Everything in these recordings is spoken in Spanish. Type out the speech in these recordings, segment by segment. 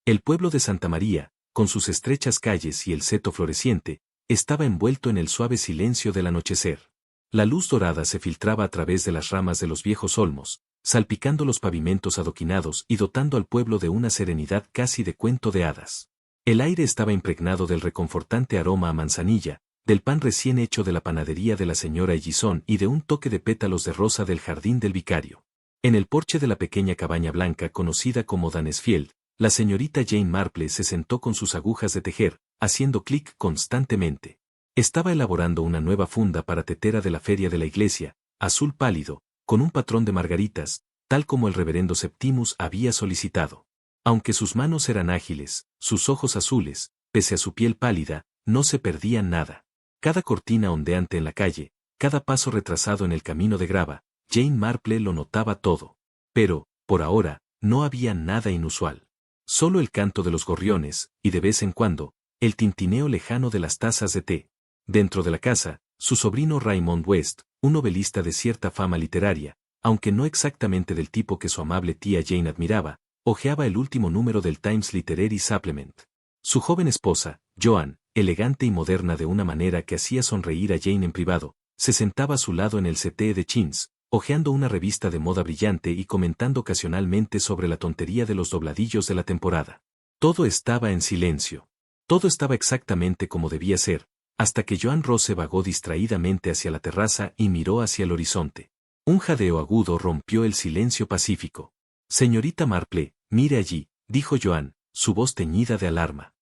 El pueblo de Santa María, con sus estrechas calles y el seto floreciente, estaba envuelto en el suave silencio del anochecer. La luz dorada se filtraba a través de las ramas de los viejos olmos, salpicando los pavimentos adoquinados y dotando al pueblo de una serenidad casi de cuento de hadas. El aire estaba impregnado del reconfortante aroma a manzanilla, del pan recién hecho de la panadería de la señora Ellison y de un toque de pétalos de rosa del jardín del vicario. En el porche de la pequeña cabaña blanca conocida como Danesfield, la señorita Jane Marple se sentó con sus agujas de tejer, haciendo clic constantemente. Estaba elaborando una nueva funda para tetera de la feria de la iglesia, azul pálido, con un patrón de margaritas, tal como el reverendo Septimus había solicitado. Aunque sus manos eran ágiles, sus ojos azules, pese a su piel pálida, no se perdían nada. Cada cortina ondeante en la calle, cada paso retrasado en el camino de grava, Jane Marple lo notaba todo. Pero, por ahora, no había nada inusual. Solo el canto de los gorriones, y de vez en cuando, el tintineo lejano de las tazas de té. Dentro de la casa, su sobrino Raymond West, un novelista de cierta fama literaria, aunque no exactamente del tipo que su amable tía Jane admiraba, hojeaba el último número del Times Literary Supplement. Su joven esposa, Joan, elegante y moderna de una manera que hacía sonreír a Jane en privado, se sentaba a su lado en el settee de chintz, hojeando una revista de moda brillante y comentando ocasionalmente sobre la tontería de los dobladillos de la temporada. Todo estaba en silencio. Todo estaba exactamente como debía ser, hasta que Joan Rose vagó distraídamente hacia la terraza y miró hacia el horizonte. Un jadeo agudo rompió el silencio pacífico. Señorita Marple, mire allí, dijo Joan, su voz teñida de alarma.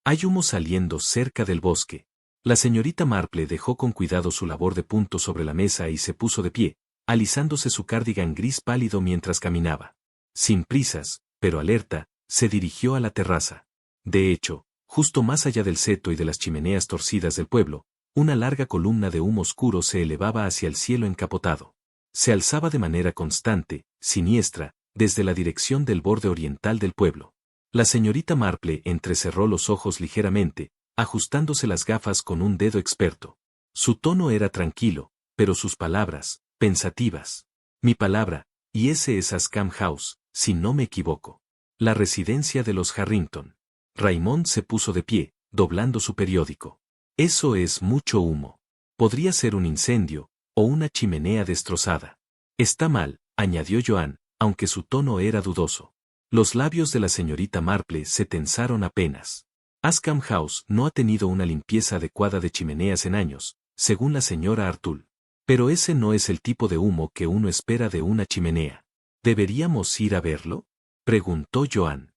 Hay humo saliendo cerca del bosque. La señorita Marple dejó con cuidado su labor de punto sobre la mesa y se puso de pie, alisándose su cardigan gris pálido mientras caminaba. Sin prisas, pero alerta, se dirigió a la terraza. De hecho, justo más allá del seto y de las chimeneas torcidas del pueblo, una larga columna de humo oscuro se elevaba hacia el cielo encapotado. Se alzaba de manera constante, siniestra, desde la dirección del borde oriental del pueblo. La señorita Marple entrecerró los ojos ligeramente, ajustándose las gafas con un dedo experto. Su tono era tranquilo, pero sus palabras, pensativas. Mi palabra, y ese es Askham House, si no me equivoco. La residencia de los Harrington. Raymond se puso de pie, doblando su periódico. Eso es mucho humo. Podría ser un incendio, o una chimenea destrozada. Está mal, añadió Joan, aunque su tono era dudoso. Los labios de la señorita Marple se tensaron apenas. Askham House no ha tenido una limpieza adecuada de chimeneas en años, según la señora Artul. Pero ese no es el tipo de humo que uno espera de una chimenea. ¿Deberíamos ir a verlo?, preguntó Joan.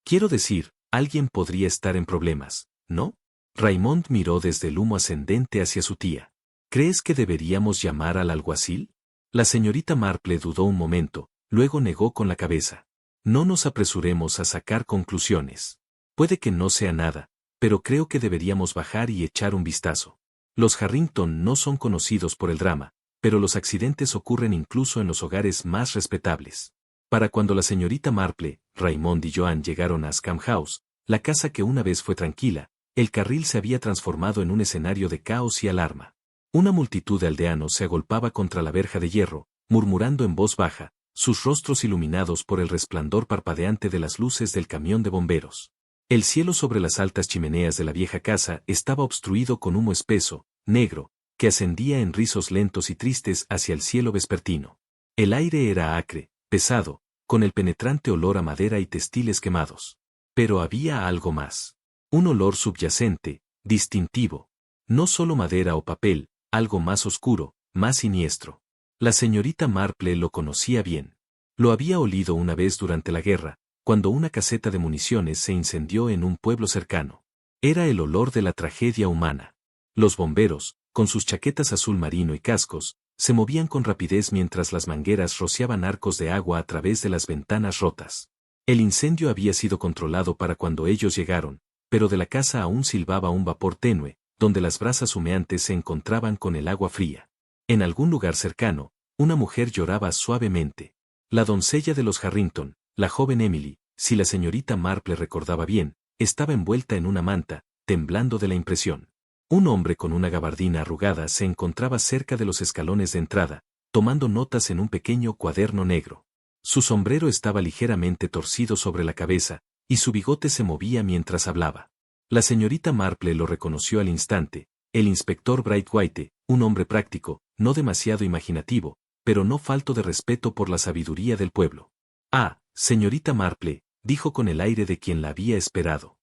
Quiero decir, alguien podría estar en problemas, ¿no? Raymond miró desde el humo ascendente hacia su tía. ¿Crees que deberíamos llamar al alguacil? La señorita Marple dudó un momento, luego negó con la cabeza. No nos apresuremos a sacar conclusiones. Puede que no sea nada, pero creo que deberíamos bajar y echar un vistazo. Los Harrington no son conocidos por el drama, pero los accidentes ocurren incluso en los hogares más respetables. Para cuando la señorita Marple, Raymond y Joan llegaron a Askham House, la casa que una vez fue tranquila, el carril se había transformado en un escenario de caos y alarma. Una multitud de aldeanos se agolpaba contra la verja de hierro, murmurando en voz baja, sus rostros iluminados por el resplandor parpadeante de las luces del camión de bomberos. El cielo sobre las altas chimeneas de la vieja casa estaba obstruido con humo espeso, negro, que ascendía en rizos lentos y tristes hacia el cielo vespertino. El aire era acre, pesado, con el penetrante olor a madera y textiles quemados. Pero había algo más. Un olor subyacente, distintivo. No solo madera o papel, algo más oscuro, más siniestro. La señorita Marple lo conocía bien. Lo había olido una vez durante la guerra, cuando una caseta de municiones se incendió en un pueblo cercano. Era el olor de la tragedia humana. Los bomberos, con sus chaquetas azul marino y cascos, se movían con rapidez mientras las mangueras rociaban arcos de agua a través de las ventanas rotas. El incendio había sido controlado para cuando ellos llegaron, pero de la casa aún silbaba un vapor tenue, donde las brasas humeantes se encontraban con el agua fría. En algún lugar cercano, una mujer lloraba suavemente. La doncella de los Harrington, la joven Emily, si la señorita Marple recordaba bien, estaba envuelta en una manta, temblando de la impresión. Un hombre con una gabardina arrugada se encontraba cerca de los escalones de entrada, tomando notas en un pequeño cuaderno negro. Su sombrero estaba ligeramente torcido sobre la cabeza, y su bigote se movía mientras hablaba. La señorita Marple lo reconoció al instante, el inspector Braithwaite, un hombre práctico, no demasiado imaginativo, pero no falto de respeto por la sabiduría del pueblo. Ah, señorita Marple, dijo con el aire de quien la había esperado.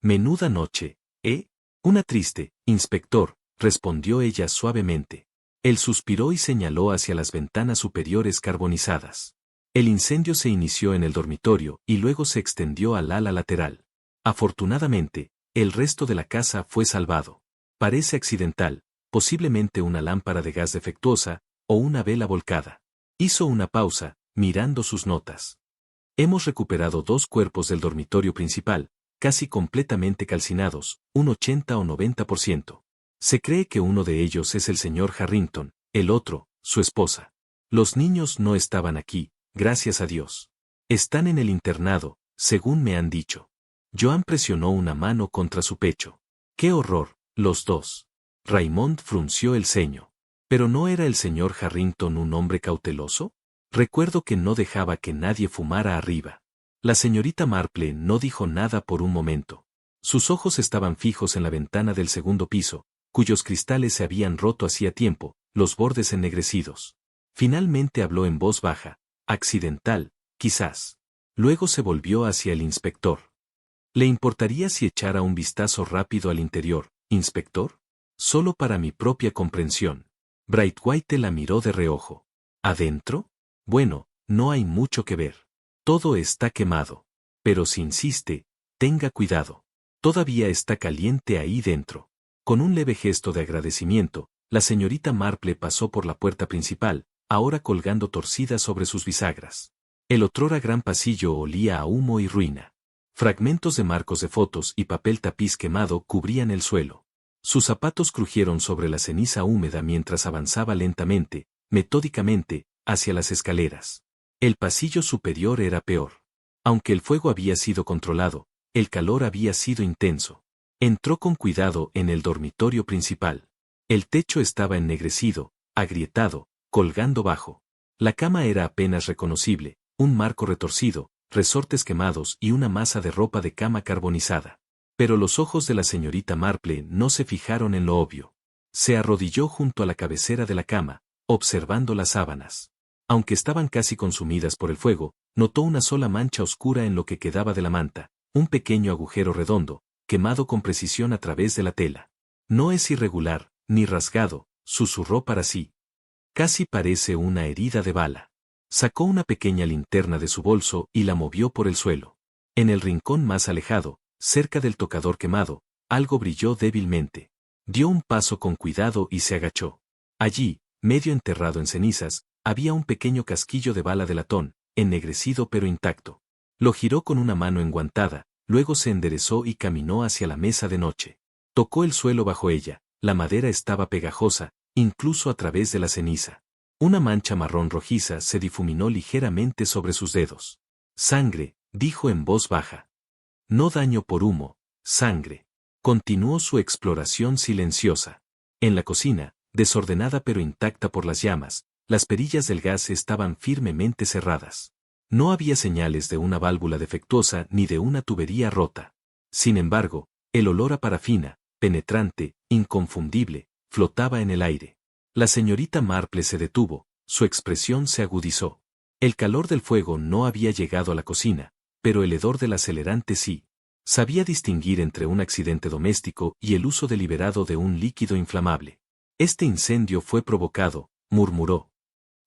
Menuda noche, ¿eh? Una triste, inspector, respondió ella suavemente. Él suspiró y señaló hacia las ventanas superiores carbonizadas. El incendio se inició en el dormitorio y luego se extendió al ala lateral. Afortunadamente, el resto de la casa fue salvado. Parece accidental, posiblemente una lámpara de gas defectuosa, o una vela volcada. Hizo una pausa, mirando sus notas. Hemos recuperado 2 cuerpos del dormitorio principal, casi completamente calcinados, un 80 o 90%. Se cree que uno de ellos es el señor Harrington, el otro, su esposa. Los niños no estaban aquí, gracias a Dios. Están en el internado, según me han dicho. Joan presionó una mano contra su pecho. ¡Qué horror, los 2! Raymond frunció el ceño. ¿Pero no era el señor Harrington un hombre cauteloso? Recuerdo que no dejaba que nadie fumara arriba. La señorita Marple no dijo nada por un momento. Sus ojos estaban fijos en la ventana del segundo piso, cuyos cristales se habían roto hacía tiempo, los bordes ennegrecidos. Finalmente habló en voz baja, accidental, quizás. Luego se volvió hacia el inspector. ¿Le importaría si echara un vistazo rápido al interior, inspector? Solo para mi propia comprensión. Braithwaite la miró de reojo. ¿Adentro? Bueno, no hay mucho que ver. Todo está quemado. Pero si insiste, tenga cuidado. Todavía está caliente ahí dentro. Con un leve gesto de agradecimiento, la señorita Marple pasó por la puerta principal, ahora colgando torcida sobre sus bisagras. El otrora gran pasillo olía a humo y ruina. Fragmentos de marcos de fotos y papel tapiz quemado cubrían el suelo. Sus zapatos crujieron sobre la ceniza húmeda mientras avanzaba lentamente, metódicamente, hacia las escaleras. El pasillo superior era peor. Aunque el fuego había sido controlado, el calor había sido intenso. Entró con cuidado en el dormitorio principal. El techo estaba ennegrecido, agrietado, colgando bajo. La cama era apenas reconocible, un marco retorcido, resortes quemados y una masa de ropa de cama carbonizada. Pero los ojos de la señorita Marple no se fijaron en lo obvio. Se arrodilló junto a la cabecera de la cama, observando las sábanas. Aunque estaban casi consumidas por el fuego, notó una sola mancha oscura en lo que quedaba de la manta, un pequeño agujero redondo, quemado con precisión a través de la tela. No es irregular, ni rasgado, susurró para sí. Casi parece una herida de bala. Sacó una pequeña linterna de su bolso y la movió por el suelo. En el rincón más alejado, cerca del tocador quemado, algo brilló débilmente. Dio un paso con cuidado y se agachó. Allí, medio enterrado en cenizas, había un pequeño casquillo de bala de latón, ennegrecido pero intacto. Lo giró con una mano enguantada, luego se enderezó y caminó hacia la mesa de noche. Tocó el suelo bajo ella, la madera estaba pegajosa, incluso a través de la ceniza. Una mancha marrón rojiza se difuminó ligeramente sobre sus dedos. Sangre, dijo en voz baja. No daño por humo, sangre. Continuó su exploración silenciosa. En la cocina, desordenada pero intacta por las llamas, las perillas del gas estaban firmemente cerradas. No había señales de una válvula defectuosa ni de una tubería rota. Sin embargo, el olor a parafina, penetrante, inconfundible, flotaba en el aire. La señorita Marple se detuvo, su expresión se agudizó. El calor del fuego no había llegado a la cocina, pero el hedor del acelerante sí. Sabía distinguir entre un accidente doméstico y el uso deliberado de un líquido inflamable. Este incendio fue provocado, murmuró.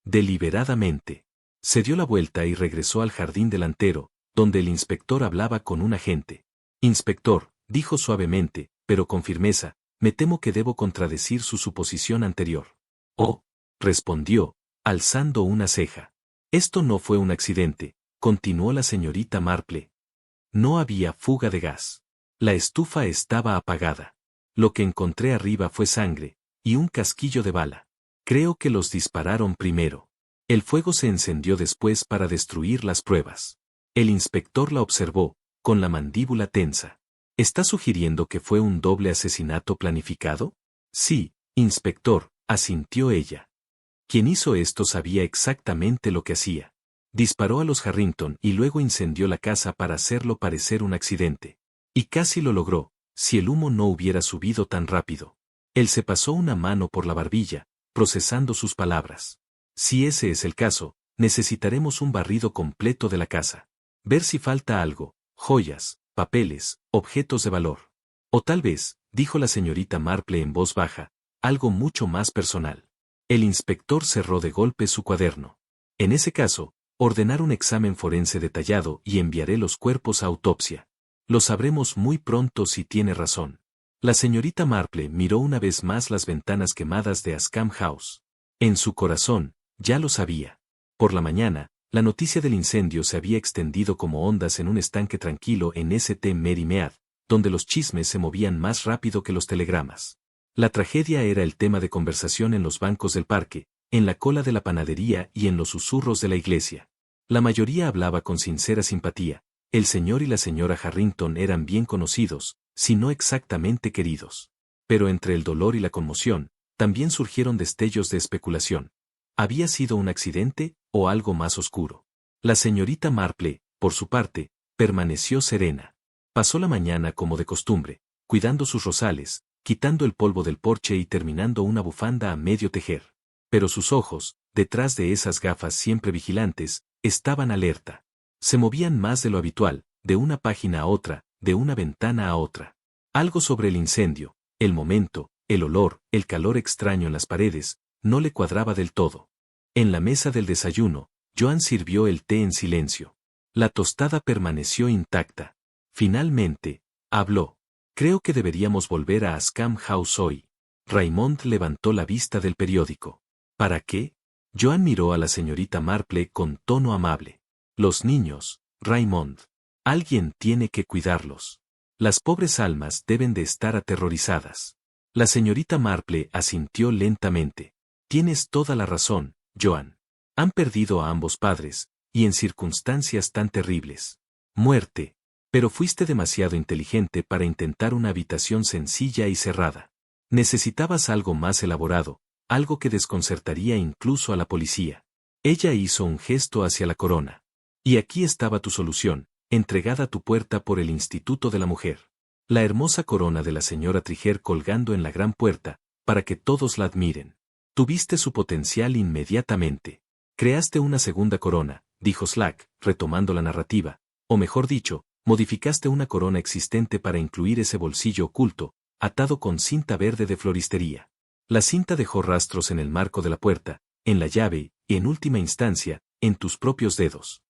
Deliberadamente. Se dio la vuelta y regresó al jardín delantero, donde el inspector hablaba con un agente. Inspector, dijo suavemente, pero con firmeza, me temo que debo contradecir su suposición anterior. Oh, respondió, alzando una ceja. Esto no fue un accidente, continuó la señorita Marple. No había fuga de gas. La estufa estaba apagada. Lo que encontré arriba fue sangre, y un casquillo de bala. Creo que los dispararon primero. El fuego se encendió después para destruir las pruebas. El inspector la observó, con la mandíbula tensa. ¿Está sugiriendo que fue un doble asesinato planificado? Sí, inspector, asintió ella. Quien hizo esto sabía exactamente lo que hacía. Disparó a los Harrington y luego incendió la casa para hacerlo parecer un accidente. Y casi lo logró, si el humo no hubiera subido tan rápido. Él se pasó una mano por la barbilla, procesando sus palabras. Si ese es el caso, necesitaremos un barrido completo de la casa. Ver si falta algo, joyas, papeles, objetos de valor. O tal vez, dijo la señorita Marple en voz baja, algo mucho más personal. El inspector cerró de golpe su cuaderno. En ese caso, ordenar un examen forense detallado y enviaré los cuerpos a autopsia. Lo sabremos muy pronto si tiene razón. La señorita Marple miró una vez más las ventanas quemadas de Askham House. En su corazón, ya lo sabía. Por la mañana, la noticia del incendio se había extendido como ondas en un estanque tranquilo en St. Mary Mead, donde los chismes se movían más rápido que los telegramas. La tragedia era el tema de conversación en los bancos del parque, en la cola de la panadería y en los susurros de la iglesia. La mayoría hablaba con sincera simpatía. El señor y la señora Harrington eran bien conocidos, si no exactamente queridos. Pero entre el dolor y la conmoción, también surgieron destellos de especulación. ¿Había sido un accidente o algo más oscuro? La señorita Marple, por su parte, permaneció serena. Pasó la mañana como de costumbre, cuidando sus rosales, quitando el polvo del porche y terminando una bufanda a medio tejer. Pero sus ojos, detrás de esas gafas siempre vigilantes, estaban alerta. Se movían más de lo habitual, de una página a otra, de una ventana a otra. Algo sobre el incendio, el momento, el olor, el calor extraño en las paredes, no le cuadraba del todo. En la mesa del desayuno, Joan sirvió el té en silencio. La tostada permaneció intacta. Finalmente, habló. Creo que deberíamos volver a Askham House hoy. Raymond levantó la vista del periódico. ¿Para qué? Joan miró a la señorita Marple con tono amable. Los niños, Raymond. Alguien tiene que cuidarlos. Las pobres almas deben de estar aterrorizadas. La señorita Marple asintió lentamente. Tienes toda la razón, Joan. Han perdido a ambos padres, y en circunstancias tan terribles. Muerte. Pero fuiste demasiado inteligente para intentar una habitación sencilla y cerrada. Necesitabas algo más elaborado, algo que desconcertaría incluso a la policía. Ella hizo un gesto hacia la corona. Y aquí estaba tu solución, entregada a tu puerta por el Instituto de la Mujer. La hermosa corona de la señora Triger colgando en la gran puerta, para que todos la admiren. Tuviste su potencial inmediatamente. Creaste una segunda corona, dijo Slack, retomando la narrativa, o mejor dicho, modificaste una corona existente para incluir ese bolsillo oculto, atado con cinta verde de floristería. La cinta dejó rastros en el marco de la puerta, en la llave, y en última instancia, en tus propios dedos.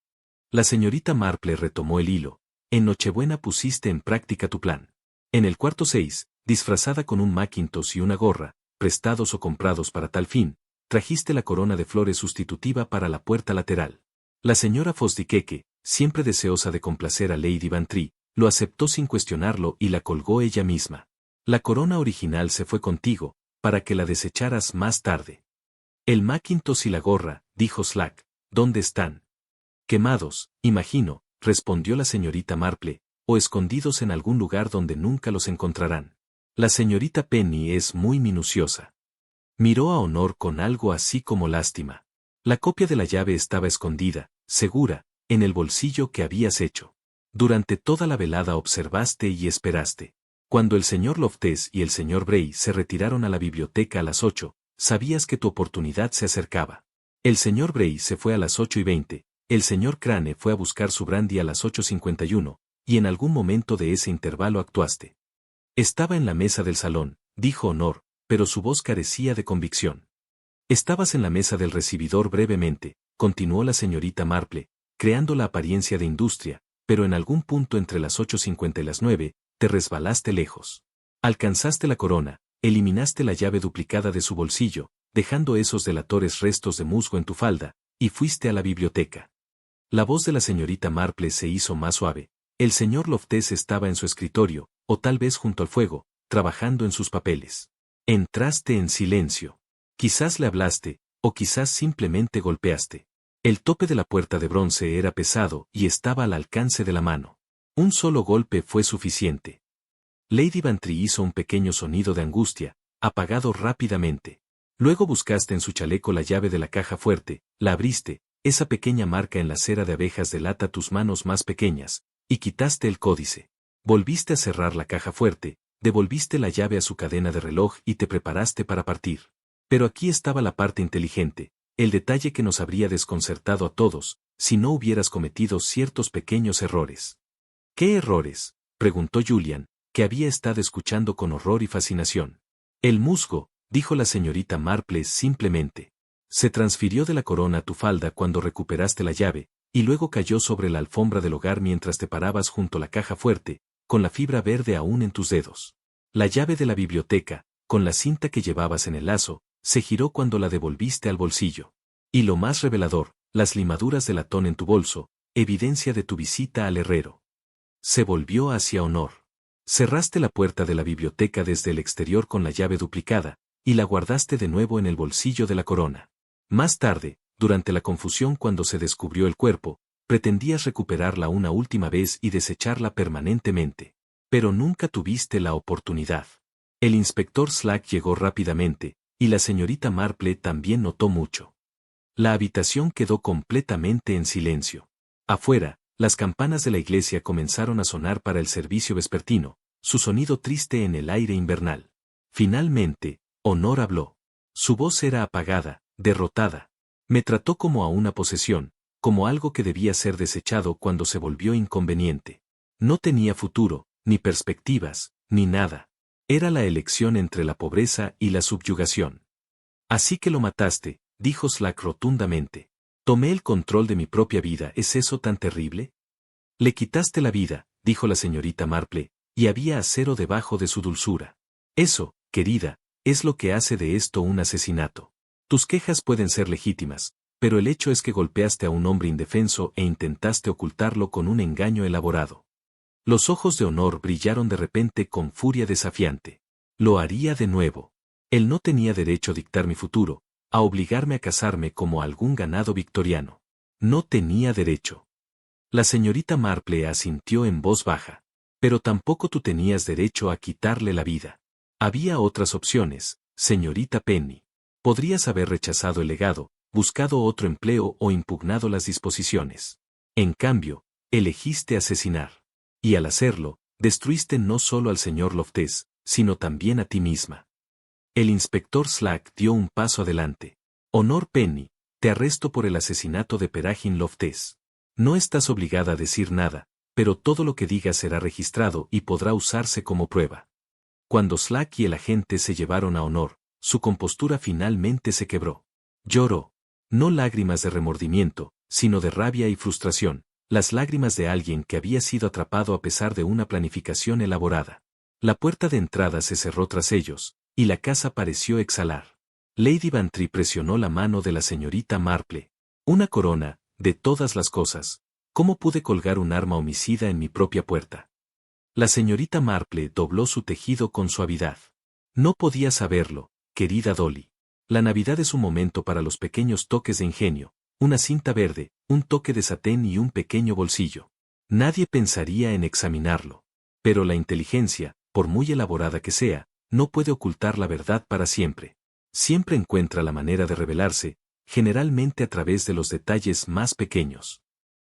La señorita Marple retomó el hilo. En Nochebuena pusiste en práctica tu plan. En el cuarto 6, disfrazada con un Macintosh y una gorra, prestados o comprados para tal fin, trajiste la corona de flores sustitutiva para la puerta lateral. La señora Fosdickeke, siempre deseosa de complacer a Lady Bantry, lo aceptó sin cuestionarlo y la colgó ella misma. La corona original se fue contigo, para que la desecharas más tarde. El Macintosh y la gorra, dijo Slack, ¿dónde están? Quemados, imagino, respondió la señorita Marple, o escondidos en algún lugar donde nunca los encontrarán. La señorita Penny es muy minuciosa. Miró a Honor con algo así como lástima. La copia de la llave estaba escondida, segura, en el bolsillo que habías hecho. Durante toda la velada observaste y esperaste. Cuando el señor Loftés y el señor Bray se retiraron a la biblioteca a las 8, sabías que tu oportunidad se acercaba. El señor Bray se fue a las 8:20, el señor Crane fue a buscar su brandy a las 8:51, y en algún momento de ese intervalo actuaste. Estaba en la mesa del salón, dijo Honor, pero su voz carecía de convicción. Estabas en la mesa del recibidor brevemente, continuó la señorita Marple, creando la apariencia de industria, pero en algún punto entre las 8:50 y las 9, te resbalaste lejos. Alcanzaste la corona, eliminaste la llave duplicada de su bolsillo, dejando esos delatores restos de musgo en tu falda, y fuiste a la biblioteca. La voz de la señorita Marple se hizo más suave. El señor Loftés estaba en su escritorio, o tal vez junto al fuego, trabajando en sus papeles. Entraste en silencio. Quizás le hablaste, o quizás simplemente golpeaste. El tope de la puerta de bronce era pesado y estaba al alcance de la mano. Un solo golpe fue suficiente. Lady Bantry hizo un pequeño sonido de angustia, apagado rápidamente. Luego buscaste en su chaleco la llave de la caja fuerte, la abriste, esa pequeña marca en la cera de abejas delata tus manos más pequeñas, y quitaste el códice. Volviste a cerrar la caja fuerte, devolviste la llave a su cadena de reloj y te preparaste para partir. Pero aquí estaba la parte inteligente, el detalle que nos habría desconcertado a todos, si no hubieras cometido ciertos pequeños errores. ¿Qué errores?, preguntó Julian, que había estado escuchando con horror y fascinación. El musgo, dijo la señorita Marple simplemente. Se transfirió de la corona a tu falda cuando recuperaste la llave, y luego cayó sobre la alfombra del hogar mientras te parabas junto a la caja fuerte, con la fibra verde aún en tus dedos. La llave de la biblioteca, con la cinta que llevabas en el lazo, se giró cuando la devolviste al bolsillo. Y lo más revelador, las limaduras de latón en tu bolso, evidencia de tu visita al herrero. Se volvió hacia Honor. Cerraste la puerta de la biblioteca desde el exterior con la llave duplicada, y la guardaste de nuevo en el bolsillo de la corona. Más tarde, durante la confusión cuando se descubrió el cuerpo, pretendías recuperarla una última vez y desecharla permanentemente. Pero nunca tuviste la oportunidad. El inspector Slack llegó rápidamente, y la señorita Marple también notó mucho. La habitación quedó completamente en silencio. Afuera, las campanas de la iglesia comenzaron a sonar para el servicio vespertino, su sonido triste en el aire invernal. Finalmente, Honor habló. Su voz era apagada, derrotada. Me trató como a una posesión, como algo que debía ser desechado cuando se volvió inconveniente. No tenía futuro, ni perspectivas, ni nada. Era la elección entre la pobreza y la subyugación. Así que lo mataste, dijo Slack rotundamente. Tomé el control de mi propia vida, ¿es eso tan terrible? Le quitaste la vida, dijo la señorita Marple, y había acero debajo de su dulzura. Eso, querida, es lo que hace de esto un asesinato. Tus quejas pueden ser legítimas, pero el hecho es que golpeaste a un hombre indefenso e intentaste ocultarlo con un engaño elaborado. Los ojos de Honor brillaron de repente con furia desafiante. Lo haría de nuevo. Él no tenía derecho a dictar mi futuro, a obligarme a casarme como algún ganado victoriano. No tenía derecho. La señorita Marple asintió en voz baja. Pero tampoco tú tenías derecho a quitarle la vida. Había otras opciones, señorita Penny. Podrías haber rechazado el legado, buscado otro empleo o impugnado las disposiciones. En cambio, elegiste asesinar. Y al hacerlo, destruiste no solo al señor Loftés, sino también a ti misma. El inspector Slack dio un paso adelante. Honor Penny, te arresto por el asesinato de Peragin Loftés. No estás obligada a decir nada, pero todo lo que digas será registrado y podrá usarse como prueba. Cuando Slack y el agente se llevaron a Honor, su compostura finalmente se quebró. Lloró. No lágrimas de remordimiento, sino de rabia y frustración, las lágrimas de alguien que había sido atrapado a pesar de una planificación elaborada. La puerta de entrada se cerró tras ellos, y la casa pareció exhalar. Lady Bantry presionó la mano de la señorita Marple. Una corona, de todas las cosas. ¿Cómo pude colgar un arma homicida en mi propia puerta? La señorita Marple dobló su tejido con suavidad. No podía saberlo, querida Dolly. La Navidad es un momento para los pequeños toques de ingenio, una cinta verde, un toque de satén y un pequeño bolsillo. Nadie pensaría en examinarlo. Pero la inteligencia, por muy elaborada que sea, no puede ocultar la verdad para siempre. Siempre encuentra la manera de revelarse, generalmente a través de los detalles más pequeños.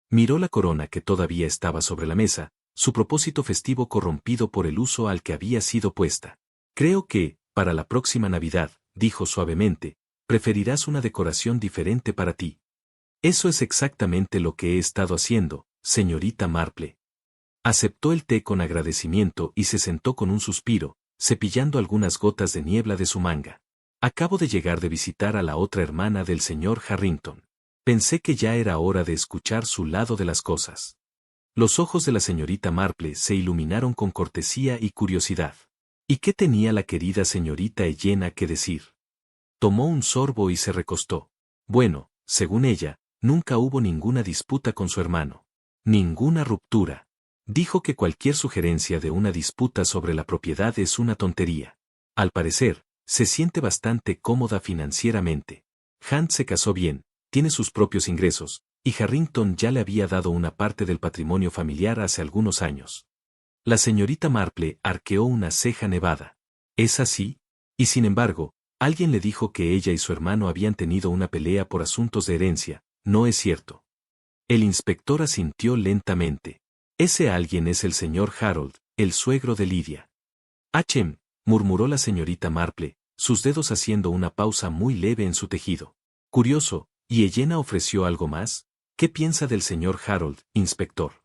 Miró la corona que todavía estaba sobre la mesa, su propósito festivo corrompido por el uso al que había sido puesta. Creo que, para la próxima Navidad, dijo suavemente, preferirás una decoración diferente para ti. Eso es exactamente lo que he estado haciendo, señorita Marple. Aceptó el té con agradecimiento y se sentó con un suspiro, cepillando algunas gotas de niebla de su manga. Acabo de llegar de visitar a la otra hermana del señor Harrington. Pensé que ya era hora de escuchar su lado de las cosas. Los ojos de la señorita Marple se iluminaron con cortesía y curiosidad. ¿Y qué tenía la querida señorita Helena que decir? Tomó un sorbo y se recostó. Bueno, según ella, nunca hubo ninguna disputa con su hermano. Ninguna ruptura. Dijo que cualquier sugerencia de una disputa sobre la propiedad es una tontería. Al parecer, se siente bastante cómoda financieramente. Hunt se casó bien, tiene sus propios ingresos, y Harrington ya le había dado una parte del patrimonio familiar hace algunos años. La señorita Marple arqueó una ceja nevada. ¿Es así? Y sin embargo, alguien le dijo que ella y su hermano habían tenido una pelea por asuntos de herencia, ¿no es cierto? El inspector asintió lentamente. Ese alguien es el señor Harold, el suegro de Lidia. «Achem», murmuró la señorita Marple, sus dedos haciendo una pausa muy leve en su tejido. Curioso, ¿y Elena ofreció algo más? ¿Qué piensa del señor Harold, inspector?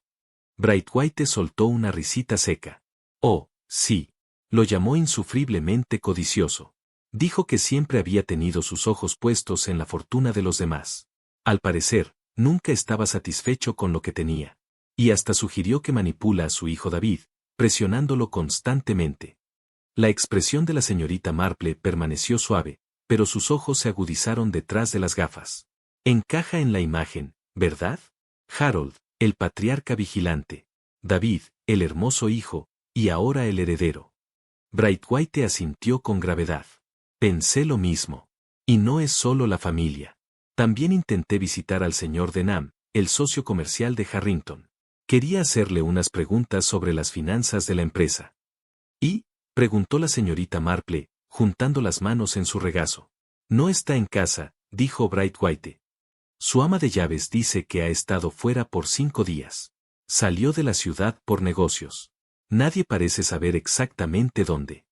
Braithwaite soltó una risita seca. Oh, sí. Lo llamó insufriblemente codicioso. Dijo que siempre había tenido sus ojos puestos en la fortuna de los demás. Al parecer, nunca estaba satisfecho con lo que tenía. Y hasta sugirió que manipula a su hijo David, presionándolo constantemente. La expresión de la señorita Marple permaneció suave, pero sus ojos se agudizaron detrás de las gafas. Encaja en la imagen, ¿verdad? Harold, el patriarca vigilante. David, el hermoso hijo, y ahora el heredero. Braithwaite asintió con gravedad. Pensé lo mismo. Y no es solo la familia. También intenté visitar al señor Denham, el socio comercial de Harrington. Quería hacerle unas preguntas sobre las finanzas de la empresa. ¿Y? Preguntó la señorita Marple, juntando las manos en su regazo. No está en casa, dijo Braithwaite. Su ama de llaves dice que ha estado fuera por 5 días. Salió de la ciudad por negocios. Nadie parece saber exactamente dónde.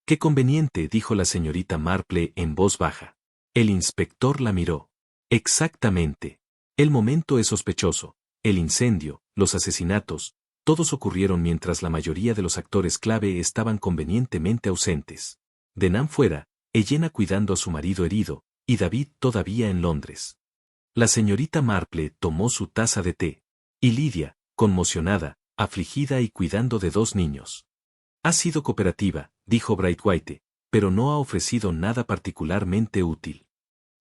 Qué conveniente, dijo la señorita Marple en voz baja. El inspector la miró. Exactamente. El momento es sospechoso. El incendio, los asesinatos, todos ocurrieron mientras la mayoría de los actores clave estaban convenientemente ausentes. Denham fuera, Elena cuidando a su marido herido, y David todavía en Londres. La señorita Marple tomó su taza de té. Y Lidia, conmocionada, afligida y cuidando de 2 niños. Ha sido cooperativa, dijo Braithwaite, pero no ha ofrecido nada particularmente útil.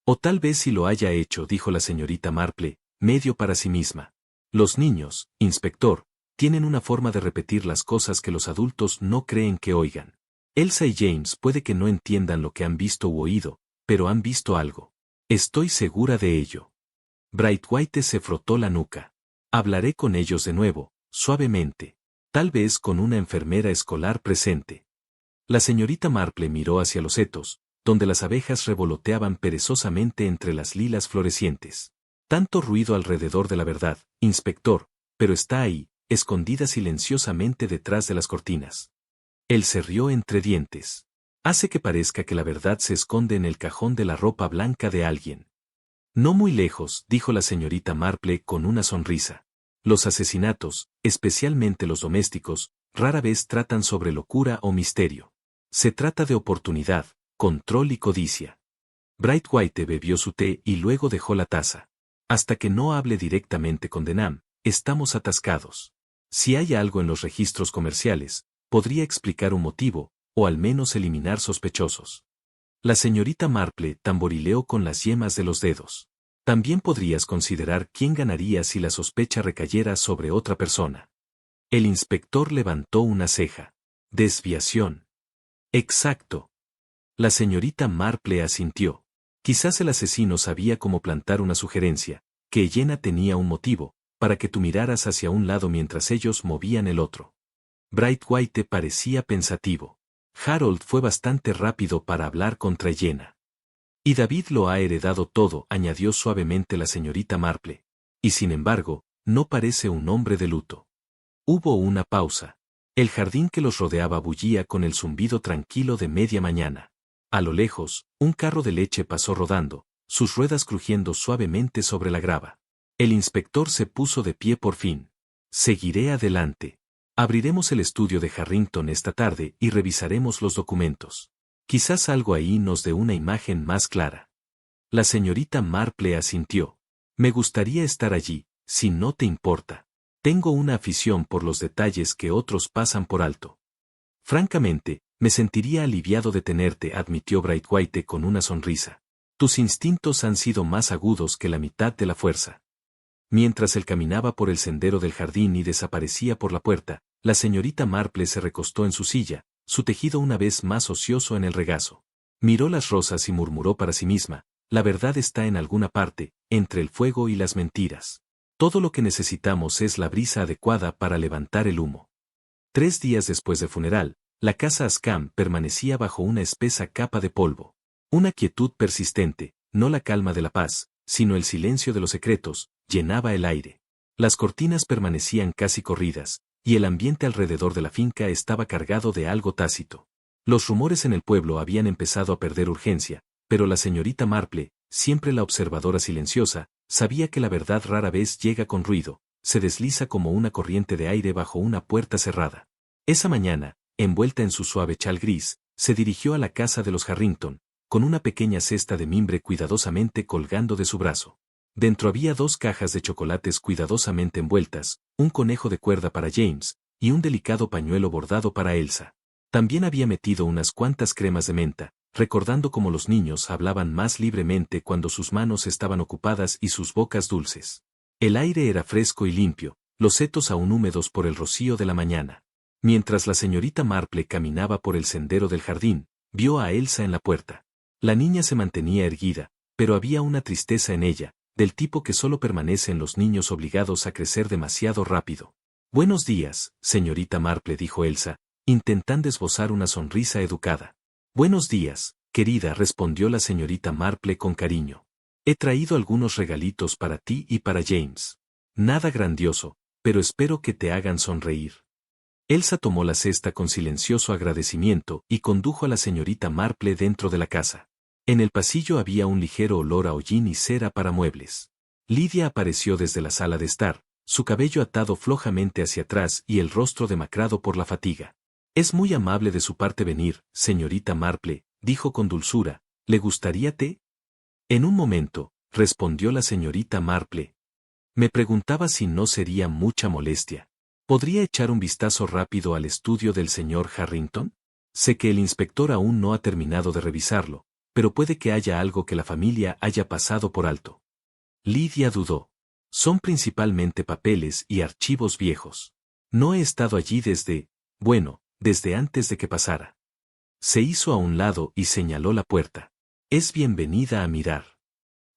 O tal vez sí lo haya hecho, dijo la señorita Marple, medio para sí misma. Los niños, inspector, tienen una forma de repetir las cosas que los adultos no creen que oigan. Elsa y James puede que no entiendan lo que han visto u oído, pero han visto algo. Estoy segura de ello. Braithwaite se frotó la nuca. Hablaré con ellos de nuevo, suavemente. Tal vez con una enfermera escolar presente. La señorita Marple miró hacia los setos, donde las abejas revoloteaban perezosamente entre las lilas florecientes. Tanto ruido alrededor de la verdad, inspector, pero está ahí, escondida silenciosamente detrás de las cortinas. Él se rió entre dientes. Hace que parezca que la verdad se esconde en el cajón de la ropa blanca de alguien. No muy lejos, dijo la señorita Marple con una sonrisa. Los asesinatos, especialmente los domésticos, rara vez tratan sobre locura o misterio. Se trata de oportunidad, control y codicia. Braithwaite bebió su té y luego dejó la taza. Hasta que no hable directamente con Denham, estamos atascados. Si hay algo en los registros comerciales, podría explicar un motivo, o al menos eliminar sospechosos. La señorita Marple tamborileó con las yemas de los dedos. También podrías considerar quién ganaría si la sospecha recayera sobre otra persona. El inspector levantó una ceja. Desviación. Exacto. La señorita Marple asintió. Quizás el asesino sabía cómo plantar una sugerencia, que Elena tenía un motivo, para que tú miraras hacia un lado mientras ellos movían el otro. Braithwaite parecía pensativo. Harold fue bastante rápido para hablar contra Elena. Y David lo ha heredado todo, añadió suavemente la señorita Marple. Y sin embargo, no parece un hombre de luto. Hubo una pausa. El jardín que los rodeaba bullía con el zumbido tranquilo de media mañana. A lo lejos, un carro de leche pasó rodando, sus ruedas crujiendo suavemente sobre la grava. El inspector se puso de pie por fin. Seguiré adelante. Abriremos el estudio de Harrington esta tarde y revisaremos los documentos. Quizás algo ahí nos dé una imagen más clara. La señorita Marple asintió. Me gustaría estar allí, si no te importa. Tengo una afición por los detalles que otros pasan por alto. Francamente, me sentiría aliviado de tenerte, admitió Braithwaite con una sonrisa. Tus instintos han sido más agudos que la mitad de la fuerza. Mientras él caminaba por el sendero del jardín y desaparecía por la puerta, la señorita Marple se recostó en su silla, su tejido una vez más ocioso en el regazo. Miró las rosas y murmuró para sí misma, la verdad está en alguna parte, entre el fuego y las mentiras. Todo lo que necesitamos es la brisa adecuada para levantar el humo. 3 días después del funeral, la casa Ascam permanecía bajo una espesa capa de polvo. Una quietud persistente, no la calma de la paz, sino el silencio de los secretos, llenaba el aire. Las cortinas permanecían casi corridas, y el ambiente alrededor de la finca estaba cargado de algo tácito. Los rumores en el pueblo habían empezado a perder urgencia, pero la señorita Marple, siempre la observadora silenciosa, sabía que la verdad rara vez llega con ruido, se desliza como una corriente de aire bajo una puerta cerrada. Esa mañana, envuelta en su suave chal gris, se dirigió a la casa de los Harrington, con una pequeña cesta de mimbre cuidadosamente colgando de su brazo. Dentro había 2 cajas de chocolates cuidadosamente envueltas, un conejo de cuerda para James, y un delicado pañuelo bordado para Elsa. También había metido unas cuantas cremas de menta, recordando cómo los niños hablaban más libremente cuando sus manos estaban ocupadas y sus bocas dulces. El aire era fresco y limpio, los setos aún húmedos por el rocío de la mañana. Mientras la señorita Marple caminaba por el sendero del jardín, vio a Elsa en la puerta. La niña se mantenía erguida, pero había una tristeza en ella, del tipo que solo permanece en los niños obligados a crecer demasiado rápido. «Buenos días, señorita Marple», dijo Elsa, intentando esbozar una sonrisa educada. «Buenos días, querida», respondió la señorita Marple con cariño. «He traído algunos regalitos para ti y para James. Nada grandioso, pero espero que te hagan sonreír». Elsa tomó la cesta con silencioso agradecimiento y condujo a la señorita Marple dentro de la casa. En el pasillo había un ligero olor a hollín y cera para muebles. Lidia apareció desde la sala de estar, su cabello atado flojamente hacia atrás y el rostro demacrado por la fatiga. «Es muy amable de su parte venir, señorita Marple», dijo con dulzura. «¿Le gustaría té?» «En un momento», respondió la señorita Marple. «Me preguntaba si no sería mucha molestia. ¿Podría echar un vistazo rápido al estudio del señor Harrington? Sé que el inspector aún no ha terminado de revisarlo, pero puede que haya algo que la familia haya pasado por alto». Lidia dudó. «Son principalmente papeles y archivos viejos. No he estado allí desde antes de que pasara». Se hizo a un lado y señaló la puerta. «Es bienvenida a mirar».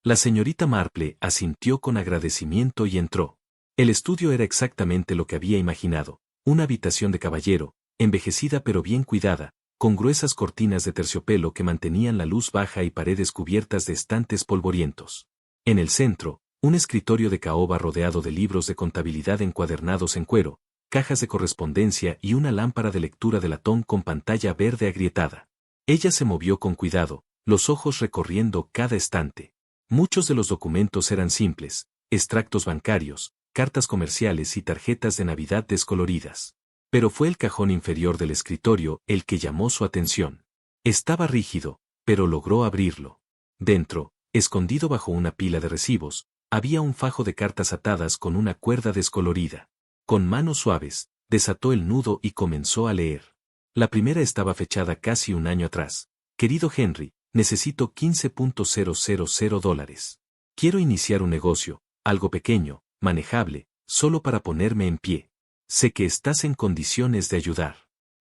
La señorita Marple asintió con agradecimiento y entró. El estudio era exactamente lo que había imaginado, una habitación de caballero, envejecida pero bien cuidada, con gruesas cortinas de terciopelo que mantenían la luz baja y paredes cubiertas de estantes polvorientos. En el centro, un escritorio de caoba rodeado de libros de contabilidad encuadernados en cuero, cajas de correspondencia y una lámpara de lectura de latón con pantalla verde agrietada. Ella se movió con cuidado, los ojos recorriendo cada estante. Muchos de los documentos eran simples, extractos bancarios, cartas comerciales y tarjetas de Navidad descoloridas. Pero fue el cajón inferior del escritorio el que llamó su atención. Estaba rígido, pero logró abrirlo. Dentro, escondido bajo una pila de recibos, había un fajo de cartas atadas con una cuerda descolorida. Con manos suaves, desató el nudo y comenzó a leer. La primera estaba fechada casi un año atrás. «Querido Henry, necesito $15,000. Quiero iniciar un negocio, algo pequeño, manejable, solo para ponerme en pie. Sé que estás en condiciones de ayudar.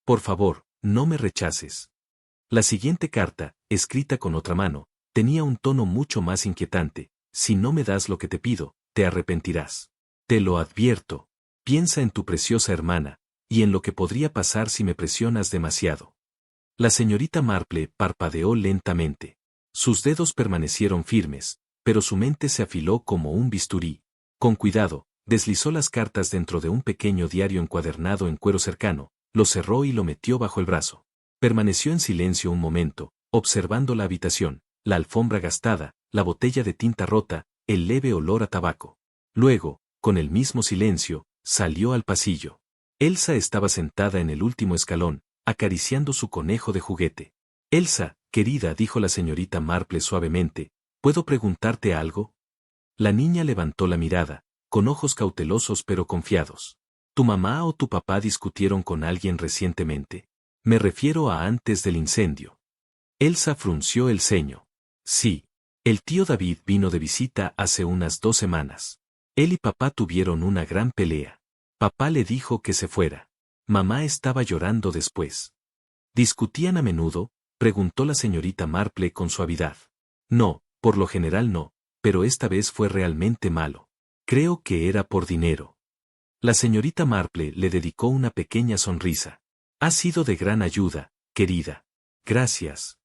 Por favor, no me rechaces». La siguiente carta, escrita con otra mano, tenía un tono mucho más inquietante. «Si no me das lo que te pido, te arrepentirás. Te lo advierto. Piensa en tu preciosa hermana, y en lo que podría pasar si me presionas demasiado». La señorita Marple parpadeó lentamente. Sus dedos permanecieron firmes, pero su mente se afiló como un bisturí. Con cuidado, deslizó las cartas dentro de un pequeño diario encuadernado en cuero cercano, lo cerró y lo metió bajo el brazo. Permaneció en silencio un momento, observando la habitación, la alfombra gastada, la botella de tinta rota, el leve olor a tabaco. Luego, con el mismo silencio, salió al pasillo. Elsa estaba sentada en el último escalón, acariciando su conejo de juguete. «Elsa, querida», dijo la señorita Marple suavemente, «¿puedo preguntarte algo?» La niña levantó la mirada, con ojos cautelosos pero confiados. «¿Tu mamá o tu papá discutieron con alguien recientemente? Me refiero a antes del incendio». Elsa frunció el ceño. «Sí. El tío David vino de visita hace unas 2 semanas. Él y papá tuvieron una gran pelea. Papá le dijo que se fuera. Mamá estaba llorando después». «¿Discutían a menudo?», preguntó la señorita Marple con suavidad. «No, por lo general no, pero esta vez fue realmente malo. Creo que era por dinero». La señorita Marple le dedicó una pequeña sonrisa. «Ha sido de gran ayuda, querida. Gracias».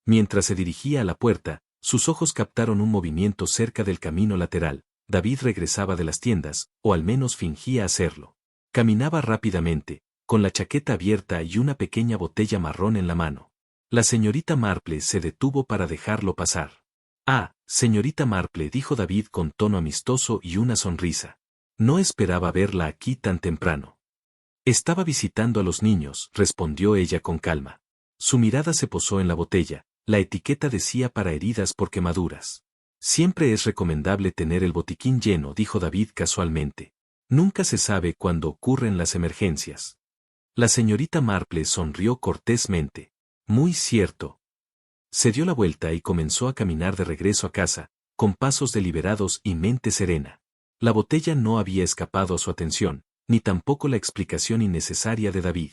Mientras se dirigía a la puerta, Sus ojos captaron un movimiento cerca del camino lateral. David regresaba de las tiendas, o al menos fingía hacerlo. Caminaba rápidamente, con la chaqueta abierta y una pequeña botella marrón en la mano. La señorita Marple se detuvo para dejarlo pasar. «Ah, señorita Marple», dijo David con tono amistoso y una sonrisa. «No esperaba verla aquí tan temprano». «Estaba visitando a los niños», respondió ella con calma. Su mirada se posó en la botella. La etiqueta decía para heridas por quemaduras. «Siempre es recomendable tener el botiquín lleno», dijo David casualmente. «Nunca se sabe cuándo ocurren las emergencias». La señorita Marple sonrió cortésmente. «Muy cierto». Se dio la vuelta y comenzó a caminar de regreso a casa, con pasos deliberados y mente serena. La botella no había escapado a su atención, ni tampoco la explicación innecesaria de David.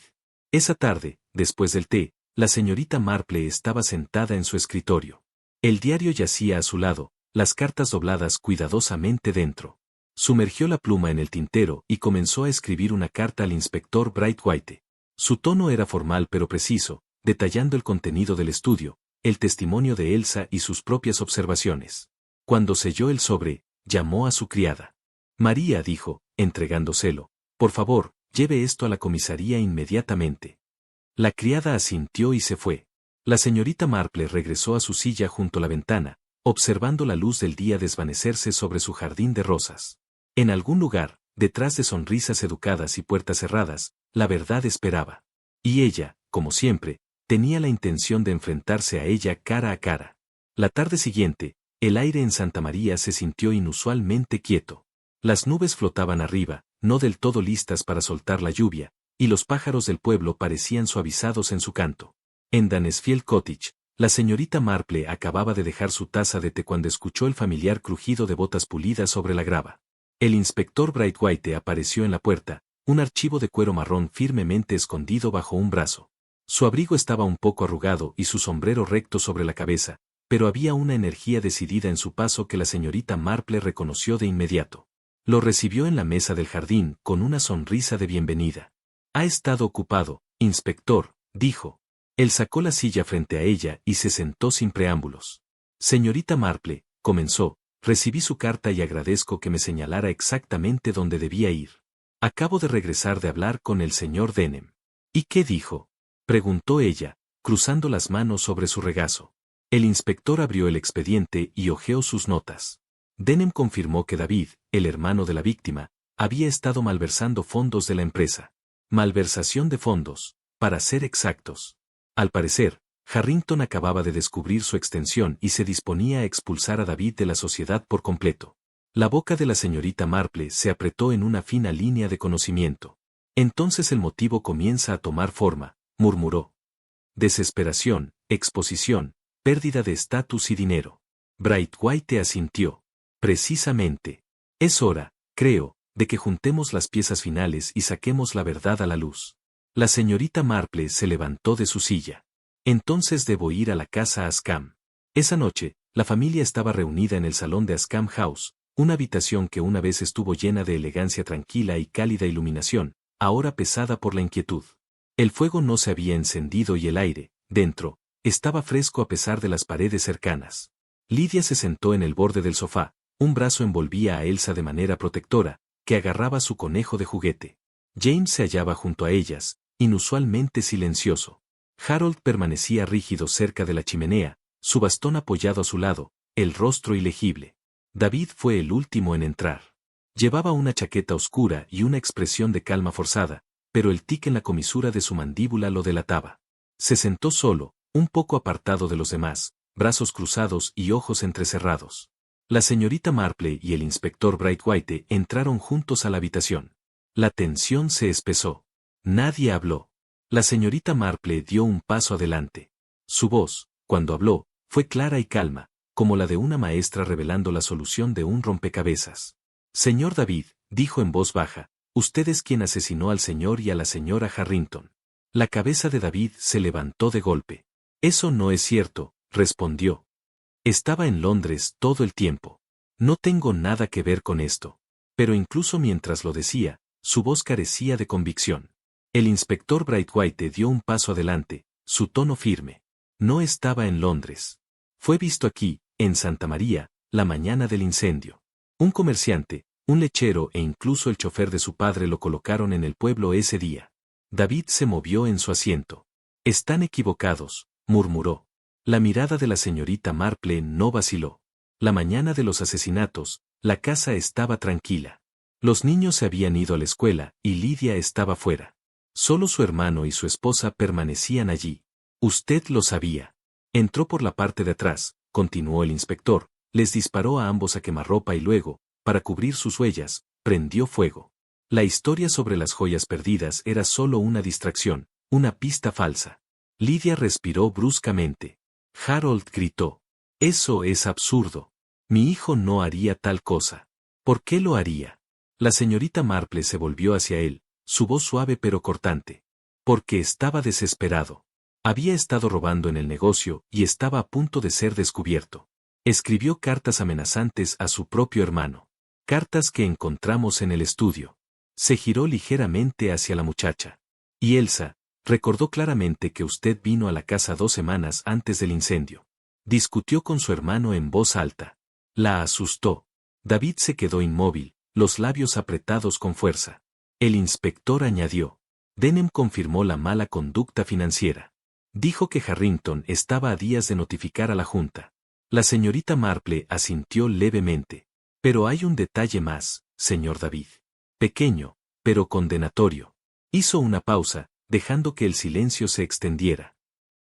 Esa tarde, después del té, la señorita Marple estaba sentada en su escritorio. El diario yacía a su lado, las cartas dobladas cuidadosamente dentro. Sumergió la pluma en el tintero y comenzó a escribir una carta al inspector Brightwhite. Su tono era formal pero preciso, detallando el contenido del estudio, el testimonio de Elsa y sus propias observaciones. Cuando selló el sobre, llamó a su criada. «María», dijo, entregándoselo, «por favor, lleve esto a la comisaría inmediatamente». La criada asintió y se fue. La señorita Marple regresó a su silla junto a la ventana, observando la luz del día desvanecerse sobre su jardín de rosas. En algún lugar, detrás de sonrisas educadas y puertas cerradas, la verdad esperaba. Y ella, como siempre, tenía la intención de enfrentarse a ella cara a cara. La tarde siguiente, el aire en Santa María se sintió inusualmente quieto. Las nubes flotaban arriba, no del todo listas para soltar la lluvia, y los pájaros del pueblo parecían suavizados en su canto. En Danesfield Cottage, la señorita Marple acababa de dejar su taza de té cuando escuchó el familiar crujido de botas pulidas sobre la grava. El inspector Brightwhite apareció en la puerta, un archivo de cuero marrón firmemente escondido bajo un brazo. Su abrigo estaba un poco arrugado y su sombrero recto sobre la cabeza, pero había una energía decidida en su paso que la señorita Marple reconoció de inmediato. Lo recibió en la mesa del jardín con una sonrisa de bienvenida. «Ha estado ocupado, inspector», dijo. Él sacó la silla frente a ella y se sentó sin preámbulos. «Señorita Marple», comenzó, «recibí su carta y agradezco que me señalara exactamente dónde debía ir. Acabo de regresar de hablar con el señor Denham». «¿Y qué dijo?», preguntó ella, cruzando las manos sobre su regazo. El inspector abrió el expediente y hojeó sus notas. Denham confirmó que David, el hermano de la víctima, había estado malversando fondos de la empresa. Malversación de fondos, para ser exactos. Al parecer, Harrington acababa de descubrir su extensión y se disponía a expulsar a David de la sociedad por completo. La boca de la señorita Marple se apretó en una fina línea de conocimiento. «Entonces el motivo comienza a tomar forma», murmuró. «Desesperación, exposición, pérdida de estatus y dinero». Brightwhite asintió. «Precisamente. Es hora, creo, de que juntemos las piezas finales y saquemos la verdad a la luz». La señorita Marple se levantó de su silla. «Entonces debo ir a la casa Ascam». Esa noche, la familia estaba reunida en el salón de Ascam House, una habitación que una vez estuvo llena de elegancia tranquila y cálida iluminación, ahora pesada por la inquietud. El fuego no se había encendido y el aire, dentro, estaba fresco a pesar de las paredes cercanas. Lidia se sentó en el borde del sofá, un brazo envolvía a Elsa de manera protectora, que agarraba su conejo de juguete. James se hallaba junto a ellas, inusualmente silencioso. Harold permanecía rígido cerca de la chimenea, su bastón apoyado a su lado, el rostro ilegible. David fue el último en entrar. Llevaba una chaqueta oscura y una expresión de calma forzada, pero el tic en la comisura de su mandíbula lo delataba. Se sentó solo, un poco apartado de los demás, brazos cruzados y ojos entrecerrados. La señorita Marple y el inspector Brightwhite entraron juntos a la habitación. La tensión se espesó. Nadie habló. La señorita Marple dio un paso adelante. Su voz, cuando habló, fue clara y calma, como la de una maestra revelando la solución de un rompecabezas. «Señor David», dijo en voz baja, «usted es quien asesinó al señor y a la señora Harrington». La cabeza de David se levantó de golpe. «Eso no es cierto», respondió. «Estaba en Londres todo el tiempo. No tengo nada que ver con esto». Pero incluso mientras lo decía, su voz carecía de convicción. El inspector Brightwhite dio un paso adelante, su tono firme. «No estaba en Londres. Fue visto aquí, en Santa María, la mañana del incendio. Un comerciante, un lechero e incluso el chofer de su padre lo colocaron en el pueblo ese día. David se movió en su asiento. Están equivocados, murmuró. La mirada de la señorita Marple no vaciló. La mañana de los asesinatos, la casa estaba tranquila. Los niños se habían ido a la escuela y Lidia estaba fuera. Solo su hermano y su esposa permanecían allí. Usted lo sabía. Entró por la parte de atrás, continuó el inspector, les disparó a ambos a quemarropa y luego, para cubrir sus huellas, prendió fuego. La historia sobre las joyas perdidas era solo una distracción, una pista falsa. Lidia respiró bruscamente. Harold gritó. Eso es absurdo. Mi hijo no haría tal cosa. ¿Por qué lo haría? La señorita Marple se volvió hacia él, su voz suave pero cortante. Porque estaba desesperado. Había estado robando en el negocio y estaba a punto de ser descubierto. Escribió cartas amenazantes a su propio hermano. Cartas que encontramos en el estudio. Se giró ligeramente hacia la muchacha. Y Elsa, recordó claramente que usted vino a la casa 2 semanas antes del incendio. Discutió con su hermano en voz alta. La asustó. David se quedó inmóvil, los labios apretados con fuerza. El inspector añadió. Denham confirmó la mala conducta financiera. Dijo que Harrington estaba a días de notificar a la Junta. La señorita Marple asintió levemente. Pero hay un detalle más, señor David. Pequeño, pero condenatorio. Hizo una pausa, dejando que el silencio se extendiera.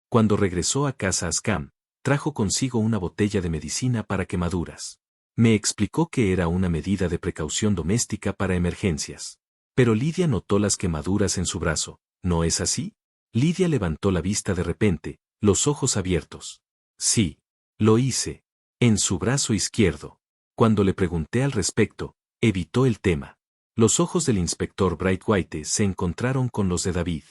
Cuando regresó a casa Ascam, trajo consigo una botella de medicina para quemaduras. Me explicó que era una medida de precaución doméstica para emergencias. Pero Lidia notó las quemaduras en su brazo, ¿no es así? Lidia levantó la vista de repente, los ojos abiertos. Sí, lo hice. En su brazo izquierdo. Cuando le pregunté al respecto, evitó el tema. Los ojos del inspector Brightwhite se encontraron con los de David.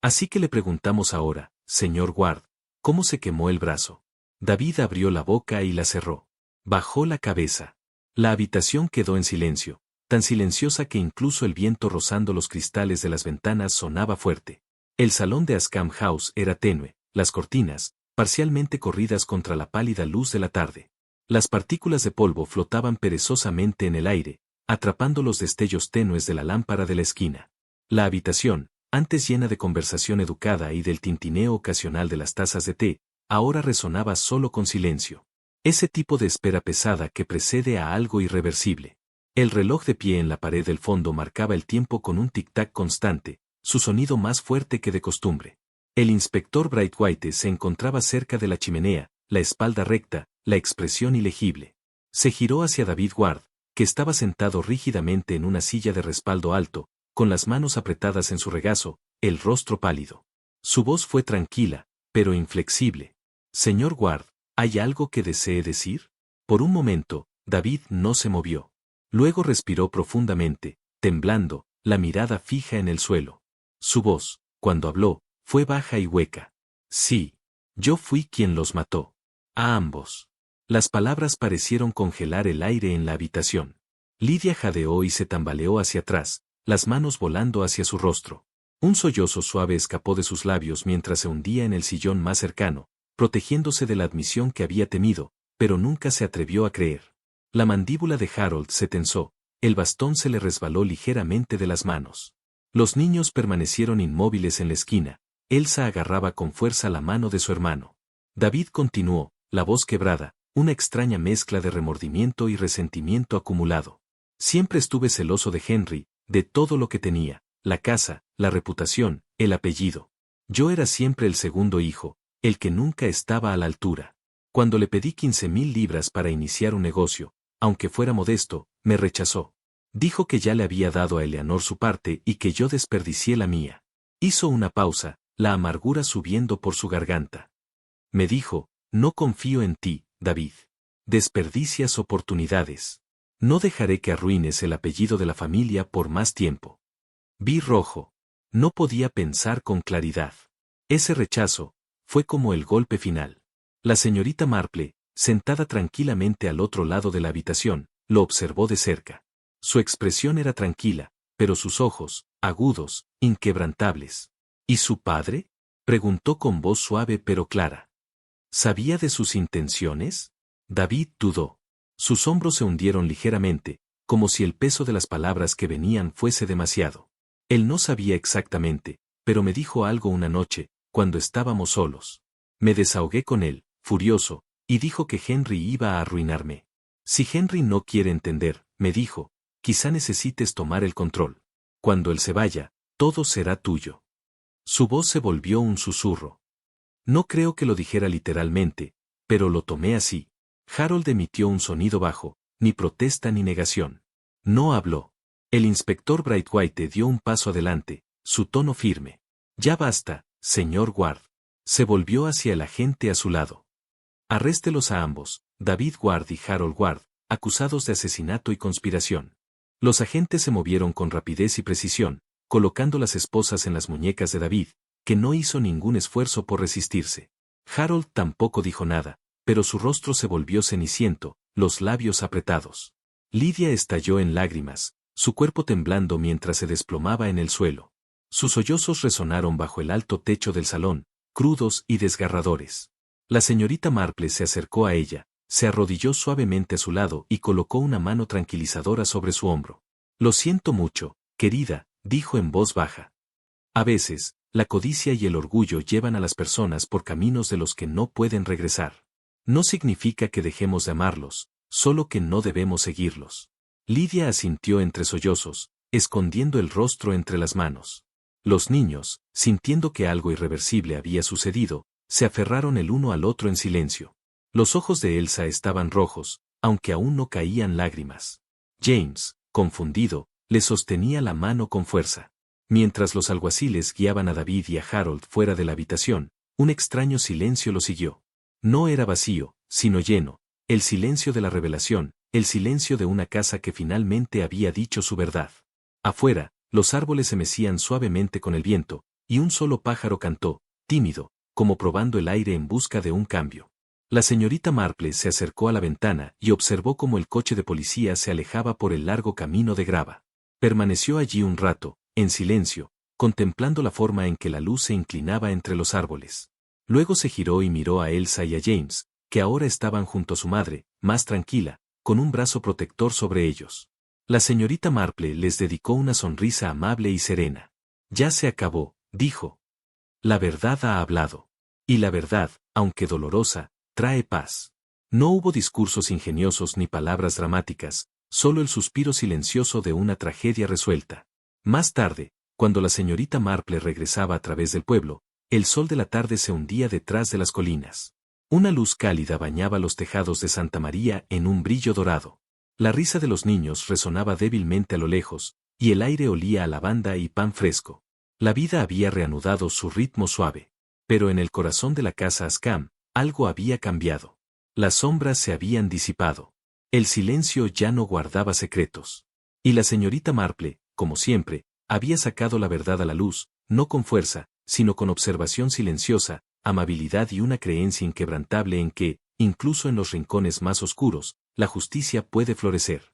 Así que le preguntamos ahora, señor Ward, ¿cómo se quemó el brazo? David abrió la boca y la cerró. Bajó la cabeza. La habitación quedó en silencio, tan silenciosa que incluso el viento rozando los cristales de las ventanas sonaba fuerte. El salón de Ascam House era tenue, las cortinas, parcialmente corridas contra la pálida luz de la tarde. Las partículas de polvo flotaban perezosamente en el aire, atrapando los destellos tenues de la lámpara de la esquina. La habitación, antes llena de conversación educada y del tintineo ocasional de las tazas de té, ahora resonaba solo con silencio. Ese tipo de espera pesada que precede a algo irreversible. El reloj de pie en la pared del fondo marcaba el tiempo con un tic-tac constante, su sonido más fuerte que de costumbre. El inspector Brightwhite se encontraba cerca de la chimenea, la espalda recta, la expresión ilegible. Se giró hacia David Ward, que estaba sentado rígidamente en una silla de respaldo alto, con las manos apretadas en su regazo, el rostro pálido. Su voz fue tranquila, pero inflexible. Señor Ward, ¿hay algo que desee decir? Por un momento, David no se movió. Luego respiró profundamente, temblando, la mirada fija en el suelo. Su voz, cuando habló, fue baja y hueca. Sí, yo fui quien los mató. A ambos. Las palabras parecieron congelar el aire en la habitación. Lidia jadeó y se tambaleó hacia atrás, las manos volando hacia su rostro. Un sollozo suave escapó de sus labios mientras se hundía en el sillón más cercano, protegiéndose de la admisión que había temido, pero nunca se atrevió a creer. La mandíbula de Harold se tensó, el bastón se le resbaló ligeramente de las manos. Los niños permanecieron inmóviles en la esquina, Elsa agarraba con fuerza la mano de su hermano. David continuó, la voz quebrada, una extraña mezcla de remordimiento y resentimiento acumulado. Siempre estuve celoso de Henry, de todo lo que tenía, la casa, la reputación, el apellido. Yo era siempre el segundo hijo, el que nunca estaba a la altura. Cuando le pedí 15,000 libras para iniciar un negocio, aunque fuera modesto, me rechazó. Dijo que ya le había dado a Eleanor su parte y que yo desperdicié la mía. Hizo una pausa, la amargura subiendo por su garganta. Me dijo, no confío en ti, David. Desperdicias oportunidades. No dejaré que arruines el apellido de la familia por más tiempo. Vi rojo. No podía pensar con claridad. Ese rechazo fue como el golpe final. La señorita Marple, sentada tranquilamente al otro lado de la habitación, lo observó de cerca. Su expresión era tranquila, pero sus ojos, agudos, inquebrantables. ¿Y su padre? Preguntó con voz suave pero clara. ¿Sabía de sus intenciones? David dudó. Sus hombros se hundieron ligeramente, como si el peso de las palabras que venían fuese demasiado. Él no sabía exactamente, pero me dijo algo una noche, cuando estábamos solos. Me desahogué con él, furioso, y dijo que Henry iba a arruinarme. Si Henry no quiere entender, me dijo, quizá necesites tomar el control. Cuando él se vaya, todo será tuyo. Su voz se volvió un susurro. No creo que lo dijera literalmente, pero lo tomé así. Harold emitió un sonido bajo, ni protesta ni negación. No habló. El inspector Brightwhite dio un paso adelante, su tono firme. Ya basta, señor Ward. Se volvió hacia el agente a su lado. Arréstelos a ambos, David Ward y Harold Ward, acusados de asesinato y conspiración. Los agentes se movieron con rapidez y precisión, colocando las esposas en las muñecas de David, que no hizo ningún esfuerzo por resistirse. Harold tampoco dijo nada, pero su rostro se volvió ceniciento, los labios apretados. Lydia estalló en lágrimas, su cuerpo temblando mientras se desplomaba en el suelo. Sus sollozos resonaron bajo el alto techo del salón, crudos y desgarradores. La señorita Marple se acercó a ella, se arrodilló suavemente a su lado y colocó una mano tranquilizadora sobre su hombro. Lo siento mucho, querida, dijo en voz baja. A veces, la codicia y el orgullo llevan a las personas por caminos de los que no pueden regresar. No significa que dejemos de amarlos, solo que no debemos seguirlos. Lydia asintió entre sollozos, escondiendo el rostro entre las manos. Los niños, sintiendo que algo irreversible había sucedido, se aferraron el uno al otro en silencio. Los ojos de Elsa estaban rojos, aunque aún no caían lágrimas. James, confundido, le sostenía la mano con fuerza. Mientras los alguaciles guiaban a David y a Harold fuera de la habitación, un extraño silencio lo siguió. No era vacío, sino lleno, el silencio de la revelación, el silencio de una casa que finalmente había dicho su verdad. Afuera, los árboles se mecían suavemente con el viento, y un solo pájaro cantó, tímido, como probando el aire en busca de un cambio. La señorita Marple se acercó a la ventana y observó cómo el coche de policía se alejaba por el largo camino de grava. Permaneció allí un rato, en silencio, contemplando la forma en que la luz se inclinaba entre los árboles. Luego se giró y miró a Elsa y a James, que ahora estaban junto a su madre, más tranquila, con un brazo protector sobre ellos. La señorita Marple les dedicó una sonrisa amable y serena. Ya se acabó, dijo. La verdad ha hablado. Y la verdad, aunque dolorosa, trae paz. No hubo discursos ingeniosos ni palabras dramáticas, solo el suspiro silencioso de una tragedia resuelta. Más tarde, cuando la señorita Marple regresaba a través del pueblo, el sol de la tarde se hundía detrás de las colinas. Una luz cálida bañaba los tejados de Santa María en un brillo dorado. La risa de los niños resonaba débilmente a lo lejos, y el aire olía a lavanda y pan fresco. La vida había reanudado su ritmo suave. Pero en el corazón de la casa Ascam, algo había cambiado. Las sombras se habían disipado. El silencio ya no guardaba secretos. Y la señorita Marple, como siempre, había sacado la verdad a la luz, no con fuerza, sino con observación silenciosa, amabilidad y una creencia inquebrantable en que, incluso en los rincones más oscuros, la justicia puede florecer.